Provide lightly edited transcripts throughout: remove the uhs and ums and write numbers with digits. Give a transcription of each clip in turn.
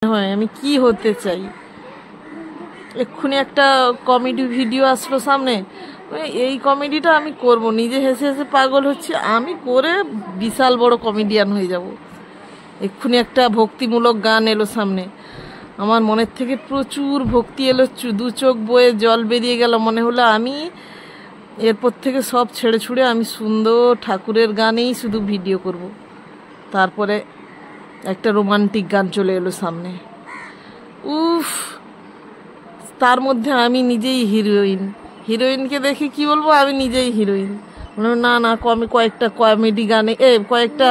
হয় আমি কি হতে চাই। এক্ষুনি একটা কমেডি ভিডিও আসলো সামনে, এই কমেডিটা আমি করব, নিজে হেসে হেসে পাগল হচ্ছে, আমি করে বিশাল বড় কমেডিয়ান হয়ে যাব। এক্ষুনি একটা ভক্তিমূলক গান এলো সামনে, আমার মনের থেকে প্রচুর ভক্তি এলো, দু চোখ বয়ে জল বেরিয়ে গেল, মনে হলো আমি এরপর থেকে সব ছেড়ে ছুড়ে আমি সুন্দর ঠাকুরের গানেই শুধু ভিডিও করব। তারপরে একটা রোমান্টিক গান চলে এলো সামনে, উফ, তার মধ্যে আমি নিজেই হিরোইন। হিরোইনকে দেখে কি বলবো, আমি নিজেই হিরোইন। না না, কয়েকটা কমেডি গানে কয়েকটা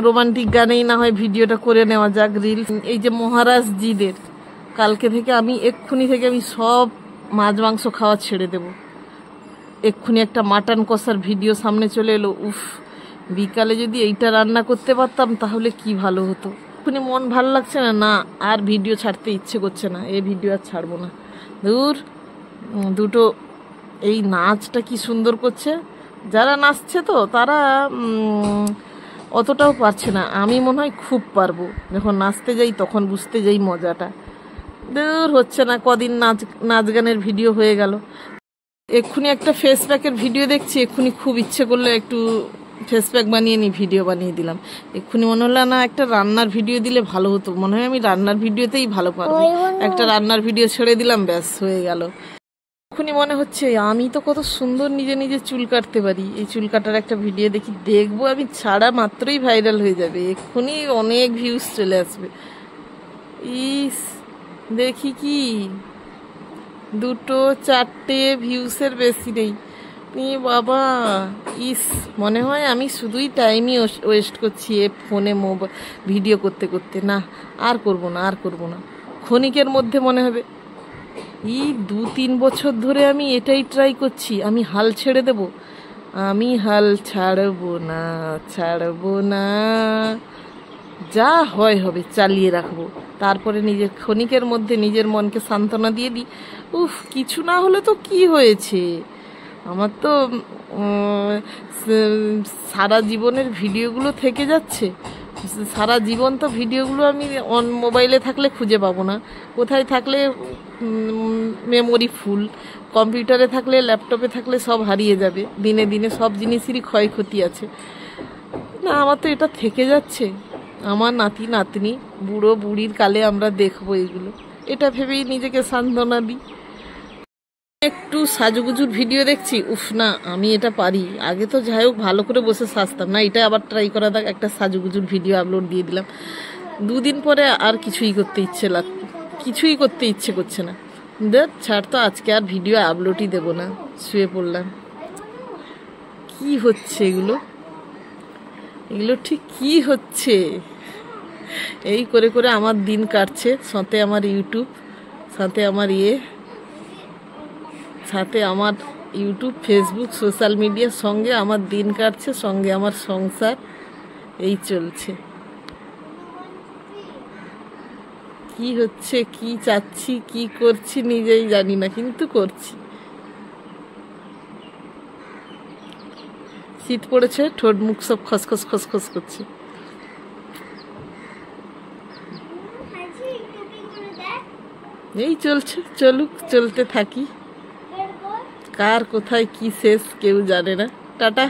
রোমান্টিক গানেই না হয় ভিডিওটা করে নেওয়া যাক, রিল। এই যে মহারাজজিদের কালকে থেকে এক্ষুনি থেকে আমি সব মাছ মাংস খাওয়া ছেড়ে দেব। এক্ষুনি একটা মাটন কষার ভিডিও সামনে চলে এলো, উফ, বিকালে যদি এইটা রান্না করতে পারতাম তাহলে কি ভালো হতো। এক্ষুনি মন ভালো লাগছে না, আর ভিডিও ছাড়তে ইচ্ছে করছে না, এই ভিডিও আর ছাড়বো না। দুটো এই নাচটা কি সুন্দর করছে, যারা নাচছে তো তারা অতটাও পারছে না, আমি মনে হয় খুব পারবো। যখন নাচতে যাই তখন বুঝতে যাই মজাটা। হচ্ছে না, কদিন নাচ গানের ভিডিও হয়ে গেল। এক্ষুনি একটা ফেস প্যাকের ভিডিও দেখছি, এক্ষুনি খুব ইচ্ছে করলো একটু ফেস প্যাক বানিয়ে নিই, ভিডিও বানিয়ে দিলাম। এক্ষুনি মনে হলো না একটা রান্নার ভিডিও দিলে ভালো হতো, মনে হয় আমি রান্নার ভিডিওতেই ভালো পারবো। একটা রান্নার ভিডিও ছেড়ে দিলাম, ব্যাস হয়ে গেল। এক্ষুনি মনে হচ্ছে আমি তো কত সুন্দর নিজে নিজে চুল কাটতে পারি, এই চুল কাটার একটা ভিডিও দেখবো, আমি ছাড়া মাত্রই ভাইরাল হয়ে যাবে, এক্ষুনি অনেক ভিউজ চলে আসবে। ইস, দেখি কি 2-4 ভিউসের বেশি নেই, বাবা, ইস, মনে হয় আমি শুধুই টাইমই ওয়েস্ট করছি এ ফোনে ভিডিও করতে করতে। না, আর করবো না। ক্ষণিকের মধ্যে মনে হবে 2-3 বছর ধরে আমি এটাই ট্রাই করছি, আমি হাল ছেড়ে দেব, আমি হাল ছাড়বো না, যা হয় হবে, চালিয়ে রাখবো। তারপরে ক্ষণিকের মধ্যে নিজের মনকে সান্ত্বনা দিয়ে দিই, উফ, কিছু না হলে তো কি হয়েছে, আমার তো সারা জীবনের ভিডিওগুলো থেকে যাচ্ছে, সারা জীবন তো ভিডিওগুলো আমি মোবাইলে থাকলে খুঁজে পাবো না, কোথায় থাকলে মেমোরি ফুল, কম্পিউটারে থাকলে ল্যাপটপে থাকলে সব হারিয়ে যাবে, দিনে দিনে সব জিনিসেরই ক্ষয়ক্ষতি আছে। না, আমার তো এটা থেকে যাচ্ছে, আমার নাতি নাতনি বুড়ো বুড়ির কালে আমরা দেখবো এগুলো, এটা ভেবেই নিজেকে সান্ত্বনা দিই। একটু সাজুগুজুর ভিডিও দেখছি, উফ, না আমি এটা পারি। আগে তো যাই হোক ভালো করে বসে সাজতাম না, এটা আবার ট্রাই করা যাক, একটা সাজুগুজুর ভিডিও আপলোড দিয়ে দিলাম। 2 দিন পরে আর কিছুই করতে ইচ্ছে করছে না, ছাড় তো, আজকে আর ভিডিও আপলোডই দেবো না, শুয়ে পড়লাম। কি হচ্ছে এগুলো ঠিক কি হচ্ছে? এই করে করে আমার দিন কাটছে, সাথে আমার ইউটিউব, সাথে আমার ইউটিউব, ফেসবুক, সোশ্যাল মিডিয়ার সঙ্গে আমার দিন কাটছে, সঙ্গে আমার সংসার, এই চলছে। কি হচ্ছে, কি চাচ্ছি, কি করছি নিজেই জানি না, কিন্তু করছি। শীত পড়েছে, ঠোঁট মুখ সব খসখস করছে। এই চলতে থাকি, কার কোথায় কি শেষ কেউ জানে না। টাটা।